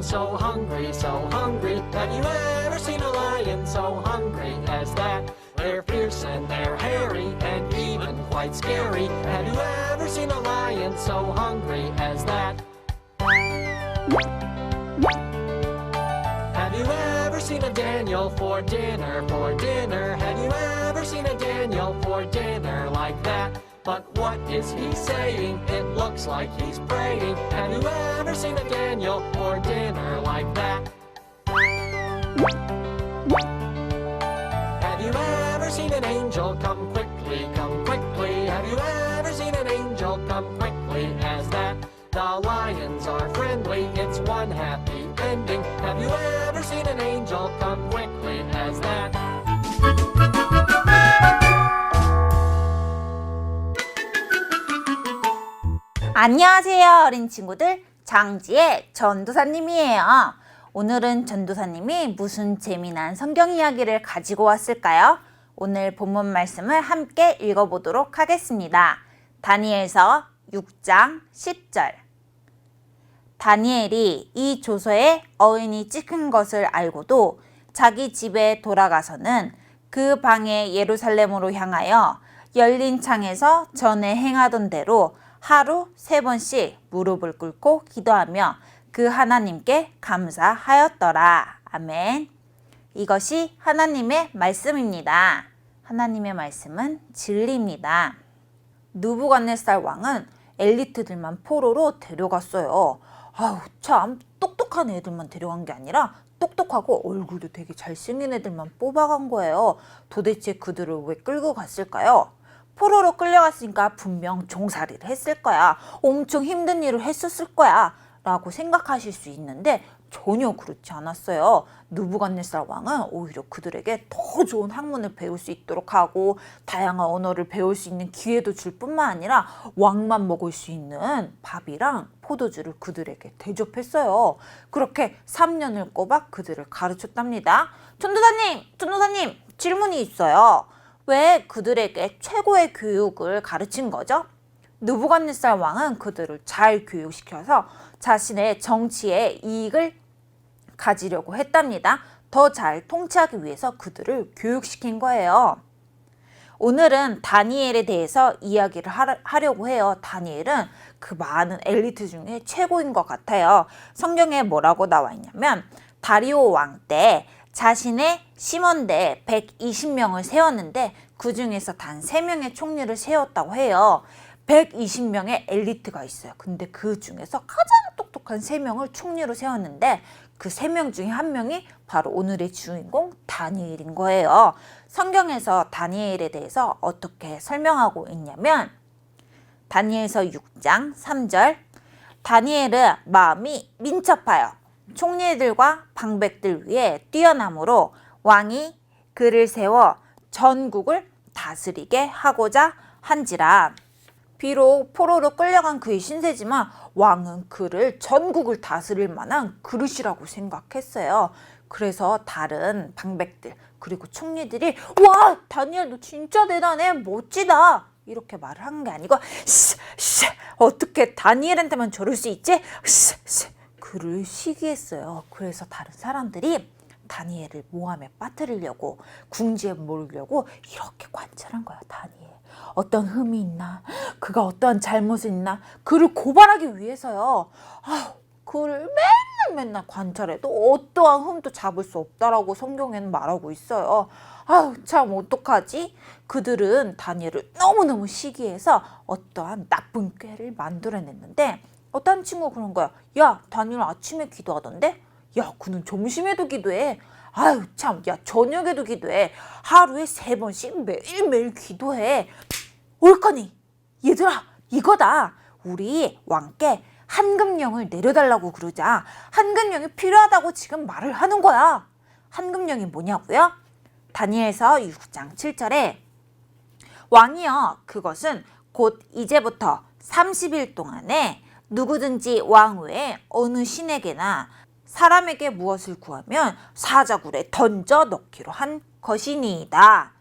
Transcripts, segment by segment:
so hungry, so hungry. Have you ever seen a lion so hungry as that? They're fierce and they're hairy and even quite scary. Have you ever seen a lion so hungry as that? Have you ever seen a Daniel for dinner, for dinner? Have you ever seen a Daniel for dinner like that? But what is he saying? It looks like he's praying. Have you ever seen a Daniel for dinner like that? Have you ever seen an angel come quickly, come quickly? Have you ever seen an angel come quickly as that? The lions are friendly, it's one happy ending. Have you ever seen an angel come quickly as that? 안녕하세요, 어린 친구들. 장지의 전도사님이에요. 오늘은 전도사님이 무슨 재미난 성경 이야기를 가지고 왔을까요? 오늘 본문 말씀을 함께 읽어보도록 하겠습니다. 다니엘서 6장 10절. 다니엘이 이 조서에 어인이 찍힌 것을 알고도 자기 집에 돌아가서는 그 방에 예루살렘으로 향하여 열린 창에서 전에 행하던 대로 하루 3번씩 무릎을 꿇고 기도하며 그 하나님께 감사하였더라. 아멘. 이것이 하나님의 말씀입니다. 하나님의 말씀은 진리입니다. 느부갓네살 왕은 엘리트들만 포로로 데려갔어요. 아우, 참 똑똑한 애들만 데려간 게 아니라 똑똑하고 얼굴도 되게 잘생긴 애들만 뽑아간 거예요. 도대체 그들을 왜 끌고 갔을까요? 포로로 끌려갔으니까 분명 종살이를 했을 거야. 엄청 힘든 일을 했었을 거야 라고 생각하실 수 있는데 전혀 그렇지 않았어요. 느부갓네살 왕은 오히려 그들에게 더 좋은 학문을 배울 수 있도록 하고 다양한 언어를 배울 수 있는 기회도 줄 뿐만 아니라 왕만 먹을 수 있는 밥이랑 포도주를 그들에게 대접했어요. 그렇게 3년을 꼬박 그들을 가르쳤답니다. 전도사님, 질문이 있어요. 왜 그들에게 최고의 교육을 가르친 거죠? 느부갓네살 왕은 그들을 잘 교육시켜서 자신의 정치에 이익을 가지려고 했답니다. 더 잘 통치하기 위해서 그들을 교육시킨 거예요. 오늘은 다니엘에 대해서 이야기를 하려고 해요. 다니엘은 그 많은 엘리트 중에 최고인 것 같아요. 성경에 뭐라고 나와 있냐면 다리오 왕 때 자신의 심원대 120명을 세웠는데 그 중에서 단 3명의 총리를 세웠다고 해요. 120명의 엘리트가 있어요. 근데 그 중에서 가장 똑똑한 3명을 총리로 세웠는데 그 3명 중에 1명이 바로 오늘의 주인공 다니엘인 거예요. 성경에서 다니엘에 대해서 어떻게 설명하고 있냐면 다니엘서 6장 3절 다니엘은 마음이 민첩하여 총리들과 방백들 위에 뛰어남으로 왕이 그를 세워 전국을 다스리게 하고자 한지라. 비록 포로로 끌려간 그의 신세지만 왕은 그를 전국을 다스릴 만한 그릇이라고 생각했어요. 그래서 다른 방백들 그리고 총리들이 와, 다니엘 너 진짜 대단해, 멋지다 이렇게 말을 한 게 아니고 어떻게 다니엘한테만 저럴 수 있지? 그를 시기했어요. 그래서 다른 사람들이 다니엘을 모함에 빠뜨리려고 궁지에 몰려고 이렇게 관찰한 거야. 다니엘 어떤 흠이 있나, 그가 어떠한 잘못이 있나, 그를 고발하기 위해서요. 그를 맨날 관찰해도 어떠한 흠도 잡을 수 없다라고 성경에는 말하고 있어요. 참 어떡하지? 그들은 다니엘을 너무너무 시기해서 어떠한 나쁜 꾀를 만들어냈는데 어떤 친구가 그런 거야. 야, 다니엘 아침에 기도하던데? 야, 그는 점심에도 기도해. 참, 야, 저녁에도 기도해. 하루에 3번씩 매일매일 기도해. 옳거니, 얘들아, 이거다. 우리 왕께 한금령을 내려달라고 그러자. 한금령이 필요하다고 지금 말을 하는 거야. 한금령이 뭐냐고요? 다니엘서 6장 7절에 왕이여, 그것은 곧 이제부터 30일 동안에 누구든지 왕 외에 어느 신에게나 사람에게 무엇을 구하면 사자굴에 던져 넣기로 한 것이니이다.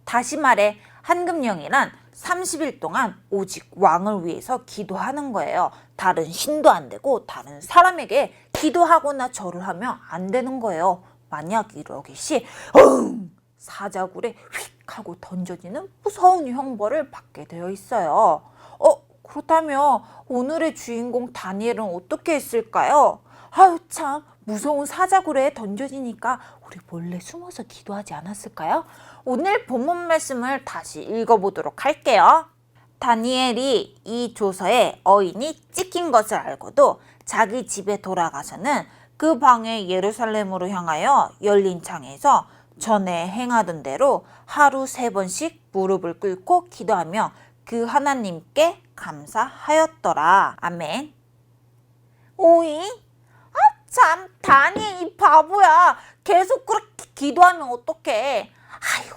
다시 말해 한금령이란 30일 동안 오직 왕을 위해서 기도하는 거예요. 다른 신도 안 되고 다른 사람에게 기도하거나 절을 하면 안 되는 거예요. 만약 이러기 시 사자굴에 휙 하고 던져지는 무서운 형벌을 받게 되어 있어요. 그렇다면 오늘의 주인공 다니엘은 어떻게 했을까요? 아유 참, 무서운 사자굴에 던져지니까 우리 몰래 숨어서 기도하지 않았을까요? 오늘 본문 말씀을 다시 읽어보도록 할게요. 다니엘이 이 조서에 어인이 찍힌 것을 알고도 자기 집에 돌아가서는 그 방에 예루살렘으로 향하여 열린 창에서 전에 행하던 대로 하루 3번씩 무릎을 꿇고 기도하며 그 하나님께 감사하였더라. 아멘. 오잉? 참, 다니엘 이 바보야. 계속 그렇게 기도하면 어떡해. 아유,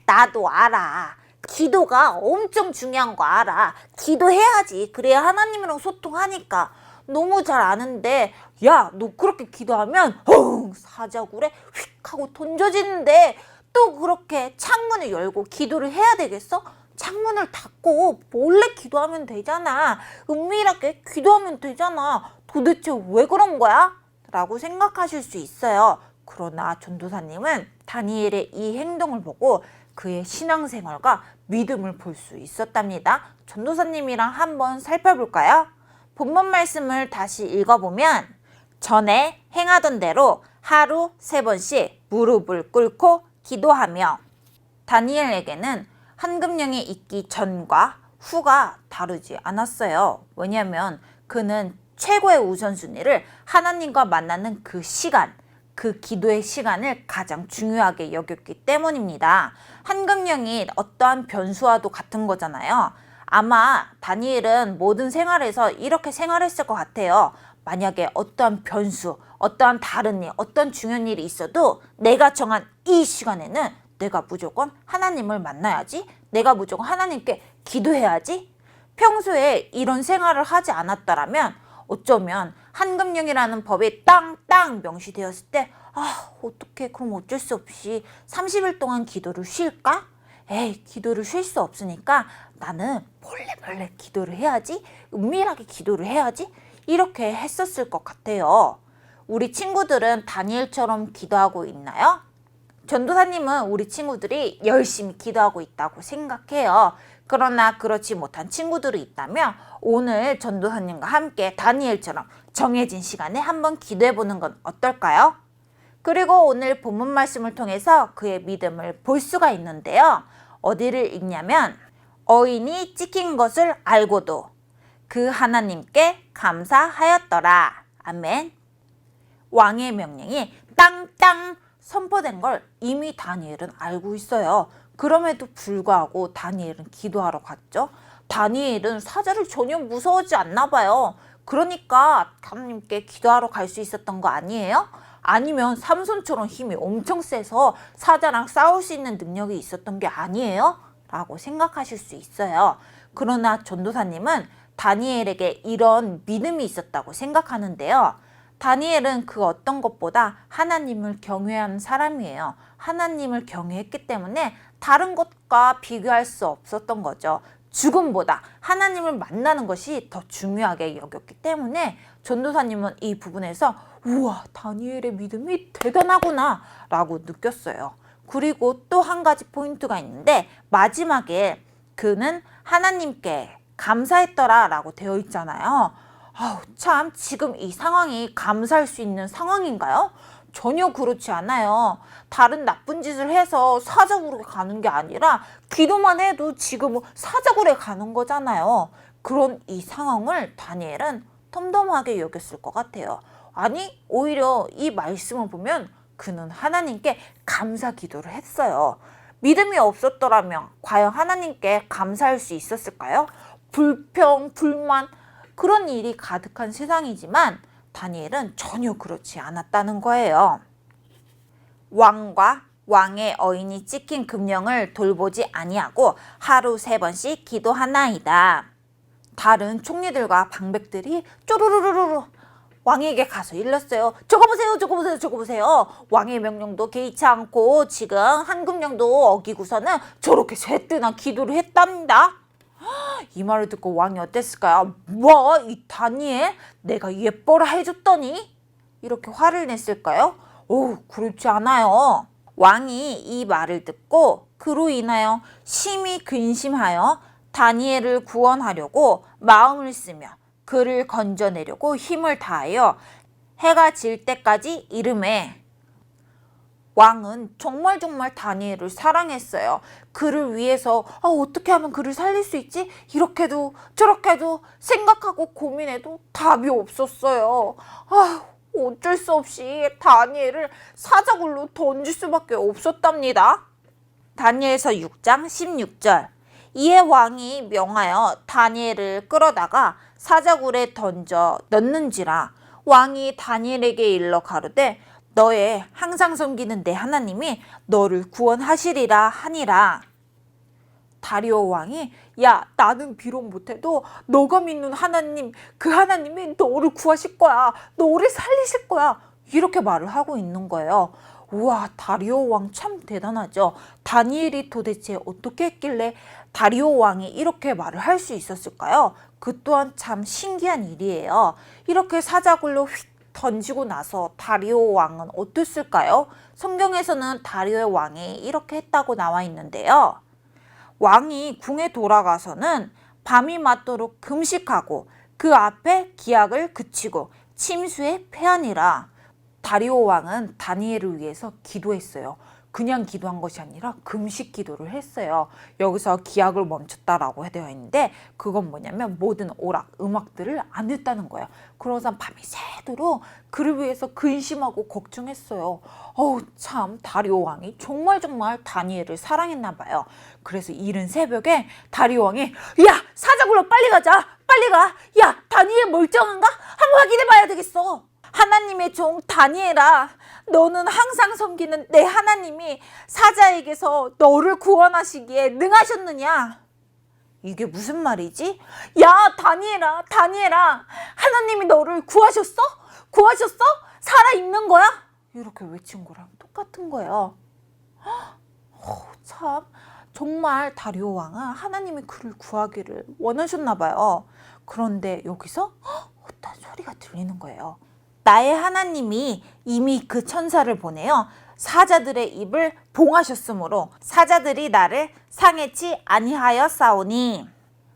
나도 알아. 기도가 엄청 중요한 거 알아. 기도해야지. 그래야 하나님이랑 소통하니까. 너무 잘 아는데, 야, 너 그렇게 기도하면 사자굴에 휙 하고 던져지는데 또 그렇게 창문을 열고 기도를 해야 되겠어? 창문을 닫고 몰래 기도하면 되잖아. 은밀하게 기도하면 되잖아. 도대체 왜 그런 거야? 라고 생각하실 수 있어요. 그러나 전도사님은 다니엘의 이 행동을 보고 그의 신앙생활과 믿음을 볼 수 있었답니다. 전도사님이랑 한번 살펴볼까요? 본문 말씀을 다시 읽어보면 전에 행하던 대로 하루 3번씩 무릎을 꿇고 기도하며 다니엘에게는 한금령이 있기 전과 후가 다르지 않았어요. 왜냐하면 그는 최고의 우선순위를 하나님과 만나는 그 시간, 그 기도의 시간을 가장 중요하게 여겼기 때문입니다. 한금령이 어떠한 변수와도 같은 거잖아요. 아마 다니엘은 모든 생활에서 이렇게 생활했을 것 같아요. 만약에 어떠한 변수, 어떠한 다른 일, 어떤 중요한 일이 있어도 내가 정한 이 시간에는 내가 무조건 하나님을 만나야지. 내가 무조건 하나님께 기도해야지. 평소에 이런 생활을 하지 않았더라면 어쩌면 한금령이라는 법이 땅땅 명시되었을 때 어떡해, 그럼 어쩔 수 없이 30일 동안 기도를 쉴까? 에이, 기도를 쉴 수 없으니까 나는 몰래 기도를 해야지. 은밀하게 기도를 해야지. 이렇게 했었을 것 같아요. 우리 친구들은 다니엘처럼 기도하고 있나요? 전도사님은 우리 친구들이 열심히 기도하고 있다고 생각해요. 그러나 그렇지 못한 친구들이 있다면 오늘 전도사님과 함께 다니엘처럼 정해진 시간에 한번 기도해보는 건 어떨까요? 그리고 오늘 본문 말씀을 통해서 그의 믿음을 볼 수가 있는데요. 어디를 읽냐면 어인이 찍힌 것을 알고도 그 하나님께 감사하였더라. 아멘. 왕의 명령이 땅땅 선포된 걸 이미 다니엘은 알고 있어요. 그럼에도 불구하고 다니엘은 기도하러 갔죠. 다니엘은 사자를 전혀 무서워하지 않나 봐요. 그러니까 하나님께 기도하러 갈 수 있었던 거 아니에요? 아니면 삼손처럼 힘이 엄청 세서 사자랑 싸울 수 있는 능력이 있었던 게 아니에요? 라고 생각하실 수 있어요. 그러나 전도사님은 다니엘에게 이런 믿음이 있었다고 생각하는데요. 다니엘은 그 어떤 것보다 하나님을 경외하는 사람이에요. 하나님을 경외했기 때문에 다른 것과 비교할 수 없었던 거죠. 죽음보다 하나님을 만나는 것이 더 중요하게 여겼기 때문에 전도사님은 이 부분에서 우와, 다니엘의 믿음이 대단하구나 라고 느꼈어요. 그리고 또 한 가지 포인트가 있는데 마지막에 그는 하나님께 감사했더라 라고 되어 있잖아요. 참, 지금 이 상황이 감사할 수 있는 상황인가요? 전혀 그렇지 않아요. 다른 나쁜 짓을 해서 사자굴에 가는 게 아니라 기도만 해도 지금 사자굴에 가는 거잖아요. 그런 이 상황을 다니엘은 덤덤하게 여겼을 것 같아요. 아니, 오히려 이 말씀을 보면 그는 하나님께 감사 기도를 했어요. 믿음이 없었더라면 과연 하나님께 감사할 수 있었을까요? 불평, 불만, 그런 일이 가득한 세상이지만 다니엘은 전혀 그렇지 않았다는 거예요. 왕과 왕의 어인이 찍힌 금령을 돌보지 아니하고 하루 3번씩 기도하나이다. 다른 총리들과 방백들이 쪼르르르르 왕에게 가서 일렀어요. 저거 보세요, 저거 보세요, 저거 보세요. 왕의 명령도 개의치 않고 지금 한금령도 어기고서는 저렇게 쇠뜨나 기도를 했답니다. 이 말을 듣고 왕이 어땠을까요? 뭐, 이 다니엘? 내가 예뻐라 해줬더니? 이렇게 화를 냈을까요? 오, 그렇지 않아요. 왕이 이 말을 듣고 그로 인하여 심히 근심하여 다니엘을 구원하려고 마음을 쓰며 그를 건져내려고 힘을 다하여 해가 질 때까지 이르매 왕은 정말 다니엘을 사랑했어요. 그를 위해서 어떻게 하면 그를 살릴 수 있지? 이렇게도 저렇게도 생각하고 고민해도 답이 없었어요. 어쩔 수 없이 다니엘을 사자굴로 던질 수밖에 없었답니다. 다니엘서 6장 16절. 이에 왕이 명하여 다니엘을 끌어다가 사자굴에 던져 넣는지라. 왕이 다니엘에게 일러 가로되 너의 항상 섬기는 내 하나님이 너를 구원하시리라 하니라. 다리오 왕이 야, 나는 비록 못해도 너가 믿는 하나님, 그 하나님이 너를 구하실 거야. 너를 살리실 거야. 이렇게 말을 하고 있는 거예요. 우와, 다리오 왕 참 대단하죠. 다니엘이 도대체 어떻게 했길래 다리오 왕이 이렇게 말을 할 수 있었을까요? 그 또한 참 신기한 일이에요. 이렇게 사자굴로 휙 던지고 나서 다리오 왕은 어땠을까요? 성경에서는 다리오 왕이 이렇게 했다고 나와 있는데요. 왕이 궁에 돌아가서는 밤이 맞도록 금식하고 그 앞에 기약을 그치고 침수에 패하니라. 다리오 왕은 다니엘을 위해서 기도했어요. 그냥 기도한 것이 아니라 금식 기도를 했어요. 여기서 기약을 멈췄다라고 되어 있는데 그건 뭐냐면 모든 오락, 음악들을 안 했다는 거예요. 그러고서 밤이 새도록 그를 위해서 근심하고 걱정했어요. 참 다리오 왕이 정말 다니엘을 사랑했나 봐요. 그래서 이른 새벽에 다리오 왕이 야, 사자굴로 빨리 가자. 빨리 가. 야, 다니엘 멀쩡한가? 한번 확인해 봐야 되겠어. 하나님의 종 다니엘아, 너는 항상 섬기는 내 하나님이 사자에게서 너를 구원하시기에 능하셨느냐? 이게 무슨 말이지? 야, 다니엘아, 하나님이 너를 구하셨어? 살아있는 거야? 이렇게 외친 거랑 똑같은 거예요. 참, 정말 다리오 왕은 하나님이 그를 구하기를 원하셨나 봐요. 그런데 여기서 어떤 소리가 들리는 거예요. 나의 하나님이 이미 그 천사를 보내어 사자들의 입을 봉하셨으므로 사자들이 나를 상해치 아니하였사오니.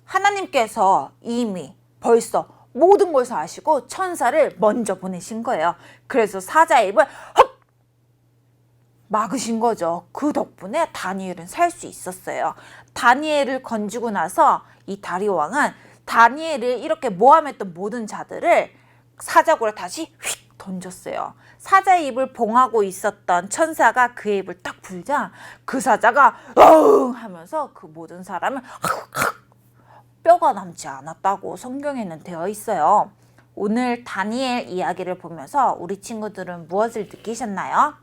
하나님께서 이미 벌써 모든 것을 아시고 천사를 먼저 보내신 거예요. 그래서 사자의 입을 헉! 막으신 거죠. 그 덕분에 다니엘은 살 수 있었어요. 다니엘을 건지고 나서 이 다리오 왕은 다니엘을 이렇게 모함했던 모든 자들을 사자굴에 다시 휙 던졌어요. 사자의 입을 봉하고 있었던 천사가 그의 입을 딱 불자 그 사자가 엉 하면서 그 모든 사람을 뼈가 남지 않았다고 성경에는 되어 있어요. 오늘 다니엘 이야기를 보면서 우리 친구들은 무엇을 느끼셨나요?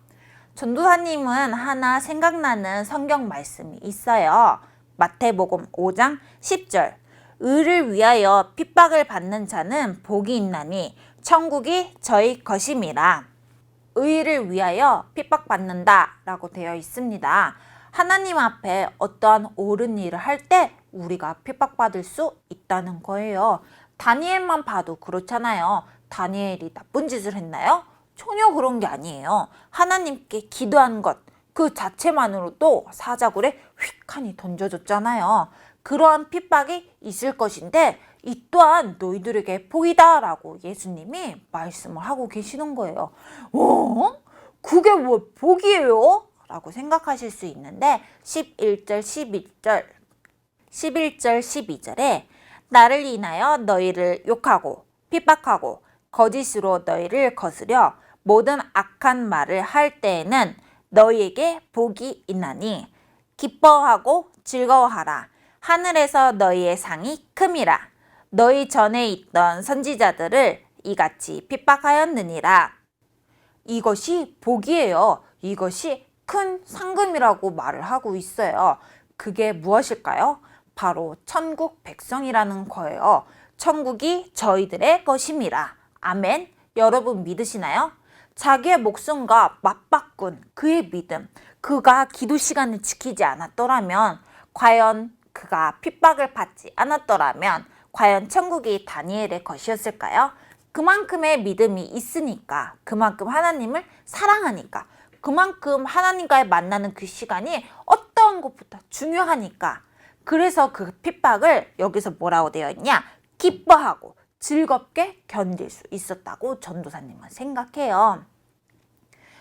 전도사님은 하나 생각나는 성경 말씀이 있어요. 마태복음 5장 10절. 의를 위하여 핍박을 받는 자는 복이 있나니 천국이 저희 것임이라. 의를 위하여 핍박받는다 라고 되어 있습니다. 하나님 앞에 어떠한 옳은 일을 할 때 우리가 핍박받을 수 있다는 거예요. 다니엘만 봐도 그렇잖아요. 다니엘이 나쁜 짓을 했나요? 전혀 그런 게 아니에요. 하나님께 기도한 것 그 자체만으로도 사자굴에 휙하니 던져졌잖아요. 그러한 핍박이 있을 것인데 이 또한 너희들에게 복이다 라고 예수님이 말씀을 하고 계시는 거예요. 그게 뭐 복이에요? 라고 생각하실 수 있는데 11절 12절에 나를 인하여 너희를 욕하고 핍박하고 거짓으로 너희를 거스려 모든 악한 말을 할 때에는 너희에게 복이 있나니 기뻐하고 즐거워하라. 하늘에서 너희의 상이 큼이라. 너희 전에 있던 선지자들을 이같이 핍박하였느니라. 이것이 복이에요. 이것이 큰 상금이라고 말을 하고 있어요. 그게 무엇일까요? 바로 천국 백성이라는 거예요. 천국이 저희들의 것임이라. 아멘. 여러분 믿으시나요? 자기의 목숨과 맞바꾼 그의 믿음, 그가 기도 시간을 지키지 않았더라면, 과연 그가 핍박을 받지 않았더라면 과연 천국이 다니엘의 것이었을까요? 그만큼의 믿음이 있으니까, 그만큼 하나님을 사랑하니까, 그만큼 하나님과의 만나는 그 시간이 어떠한 것보다 중요하니까, 그래서 그 핍박을 여기서 뭐라고 되어 있냐? 기뻐하고 즐겁게 견딜 수 있었다고 전도사님은 생각해요.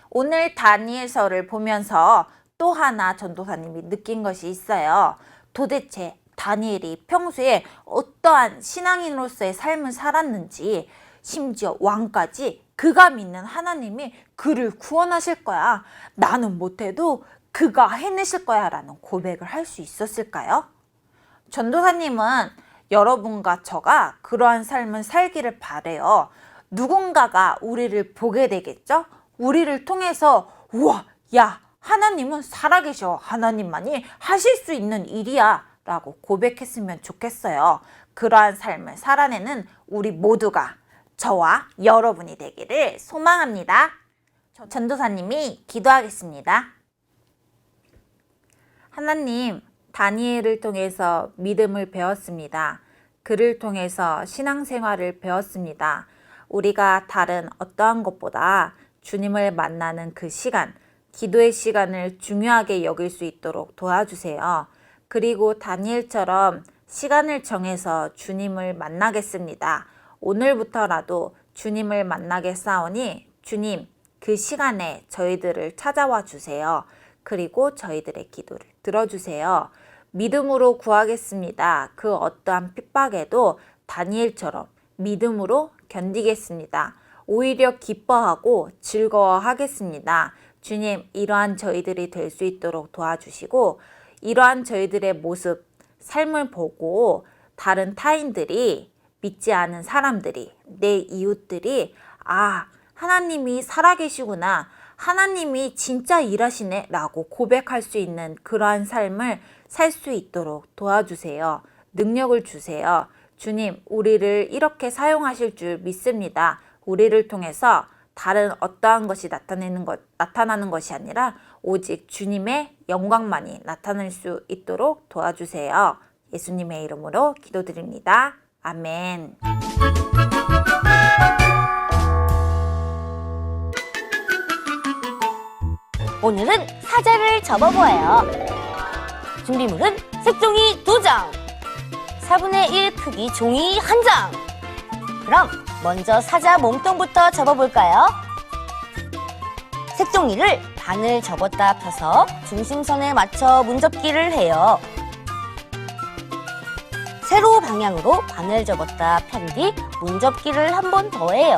오늘 다니엘서를 보면서 또 하나 전도사님이 느낀 것이 있어요. 도대체 다니엘이 평소에 어떠한 신앙인으로서의 삶을 살았는지, 심지어 왕까지 그가 믿는 하나님이 그를 구원하실 거야, 나는 못해도 그가 해내실 거야 라는 고백을 할 수 있었을까요? 전도사님은 여러분과 저가 그러한 삶을 살기를 바래요. 누군가가 우리를 보게 되겠죠? 우리를 통해서 우와, 야, 하나님은 살아계셔, 하나님만이 하실 수 있는 일이야 라고 고백했으면 좋겠어요. 그러한 삶을 살아내는 우리 모두가, 저와 여러분이 되기를 소망합니다. 전도사님이 기도하겠습니다. 하나님, 다니엘을 통해서 믿음을 배웠습니다. 그를 통해서 신앙생활을 배웠습니다. 우리가 다른 어떠한 것보다 주님을 만나는 그 시간, 기도의 시간을 중요하게 여길 수 있도록 도와주세요. 그리고 다니엘처럼 시간을 정해서 주님을 만나겠습니다. 오늘부터라도 주님을 만나겠사오니 주님, 그 시간에 저희들을 찾아와 주세요. 그리고 저희들의 기도를 들어주세요. 믿음으로 구하겠습니다. 그 어떠한 핍박에도 다니엘처럼 믿음으로 견디겠습니다. 오히려 기뻐하고 즐거워하겠습니다. 주님, 이러한 저희들이 될 수 있도록 도와주시고, 이러한 저희들의 모습, 삶을 보고 다른 타인들이, 믿지 않은 사람들이, 내 이웃들이, 아, 하나님이 살아계시구나, 하나님이 진짜 일하시네 라고 고백할 수 있는 그러한 삶을 살 수 있도록 도와주세요. 능력을 주세요. 주님, 우리를 이렇게 사용하실 줄 믿습니다. 우리를 통해서 다른 어떠한 것이 나타나는 것이 아니라 오직 주님의 영광만이 나타날 수 있도록 도와주세요. 예수님의 이름으로 기도드립니다. 아멘. 오늘은 사자를 접어보아요. 준비물은 색종이 2장, 4분의 1 크기 종이 1장. 그럼 먼저 사자 몸통부터 접어볼까요? 색종이를 반을 접었다 펴서 중심선에 맞춰 문접기를 해요. 세로 방향으로 반을 접었다 편 뒤 문접기를 한 번 더 해요.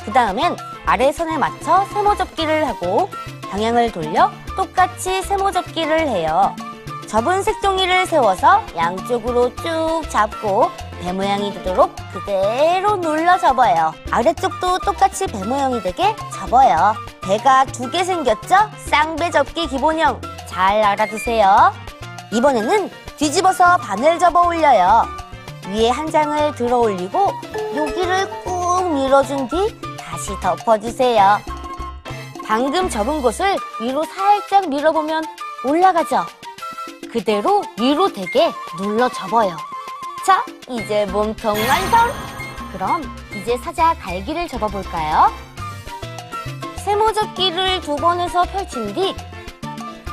그 다음엔 아래선에 맞춰 세모접기를 하고 방향을 돌려 똑같이 세모접기를 해요. 접은 색종이를 세워서 양쪽으로 쭉 잡고 배 모양이 되도록 그대로 눌러 접어요. 아래쪽도 똑같이 배 모양이 되게 접어요. 배가 2개 생겼죠? 쌍배 접기 기본형 잘 알아두세요. 이번에는 뒤집어서 반을 접어 올려요. 위에 한 장을 들어 올리고 여기를 꾹 밀어준 뒤 다시 덮어주세요. 방금 접은 곳을 위로 살짝 밀어보면 올라가죠? 그대로 위로 되게 눌러 접어요. 자, 이제 몸통 완성! 그럼 이제 사자 갈기를 접어볼까요? 세모접기를 2번 해서 펼친 뒤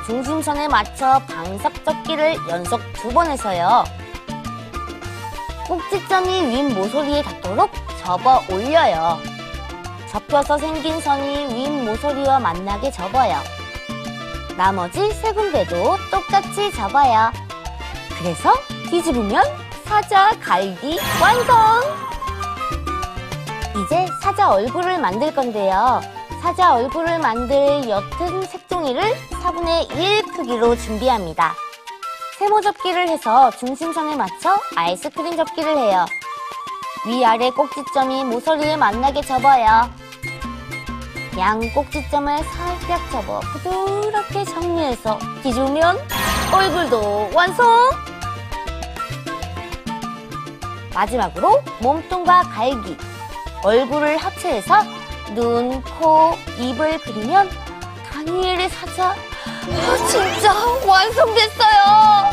중심선에 맞춰 방석접기를 연속 2번 해서요. 꼭지점이 윗 모서리에 닿도록 접어 올려요. 접혀서 생긴 선이 윗 모서리와 만나게 접어요. 나머지 3군데도 똑같이 접어요. 그래서 뒤집으면 사자 갈기 완성! 이제 사자 얼굴을 만들 건데요. 사자 얼굴을 만들 옅은 색종이를 4분의 1 크기로 준비합니다. 세모접기를 해서 중심선에 맞춰 아이스크림 접기를 해요. 위아래 꼭지점이 모서리에 만나게 접어요. 양 꼭지점을 살짝 접어 부드럽게 정리해서 뒤집으면 얼굴도 완성! 마지막으로 몸통과 갈기, 얼굴을 합체해서 눈, 코, 입을 그리면 다니엘의 사자 진짜 완성됐어요.